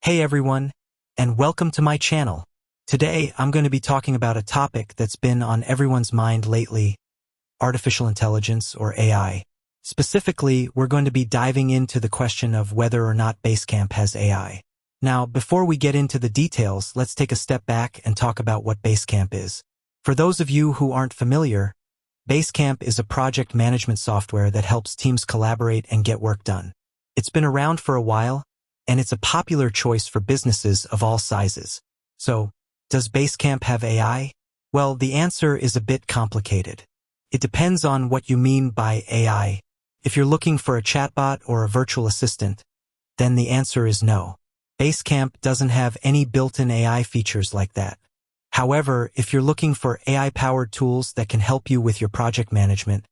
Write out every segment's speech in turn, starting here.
Hey everyone, and welcome to my channel. Today, I'm going to be talking about a topic that's been on everyone's mind lately, artificial intelligence or AI. Specifically, we're going to be diving into the question of whether or not Basecamp has AI. Now, before we get into the details, let's take a step back and talk about what Basecamp is. For those of you who aren't familiar, Basecamp is a project management software that helps teams collaborate and get work done. It's been around for a while, and it's a popular choice for businesses of all sizes. So, does Basecamp have AI? Well, the answer is a bit complicated. It depends on what you mean by AI. If you're looking for a chatbot or a virtual assistant, then the answer is no. Basecamp doesn't have any built-in AI features like that. However, if you're looking for AI-powered tools that can help you with your project management,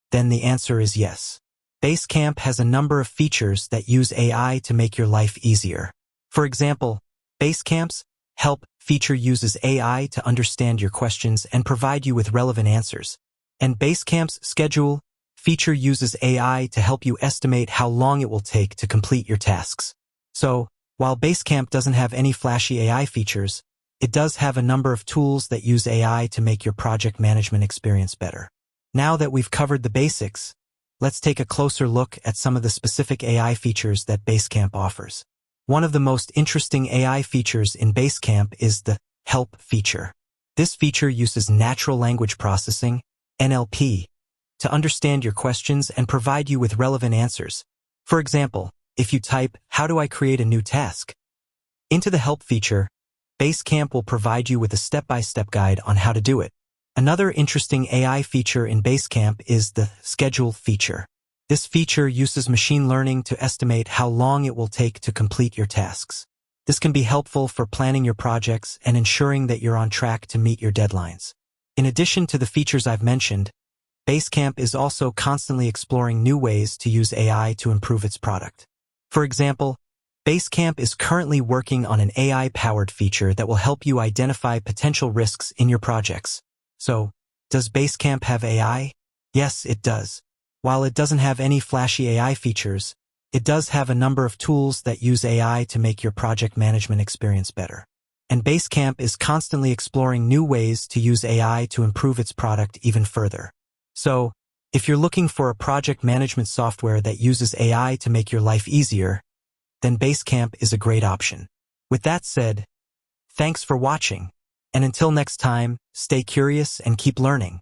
then the answer is yes. Basecamp has a number of features that use AI to make your life easier. For example, Basecamp's Help feature uses AI to understand your questions and provide you with relevant answers. And Basecamp's Schedule feature uses AI to help you estimate how long it will take to complete your tasks. So, while Basecamp doesn't have any flashy AI features, it does have a number of tools that use AI to make your project management experience better. Now that we've covered the basics, let's take a closer look at some of the specific AI features that Basecamp offers. One of the most interesting AI features in Basecamp is the Help feature. This feature uses natural language processing, NLP, to understand your questions and provide you with relevant answers. For example, if you type, "How do I create a new task?" into the Help feature, Basecamp will provide you with a step-by-step guide on how to do it. Another interesting AI feature in Basecamp is the Schedule feature. This feature uses machine learning to estimate how long it will take to complete your tasks. This can be helpful for planning your projects and ensuring that you're on track to meet your deadlines. In addition to the features I've mentioned, Basecamp is also constantly exploring new ways to use AI to improve its product. For example, Basecamp is currently working on an AI-powered feature that will help you identify potential risks in your projects. So, does Basecamp have AI? Yes, it does. While it doesn't have any flashy AI features, it does have a number of tools that use AI to make your project management experience better. And Basecamp is constantly exploring new ways to use AI to improve its product even further. So, if you're looking for a project management software that uses AI to make your life easier, then Basecamp is a great option. With that said, thanks for watching. And until next time, stay curious and keep learning.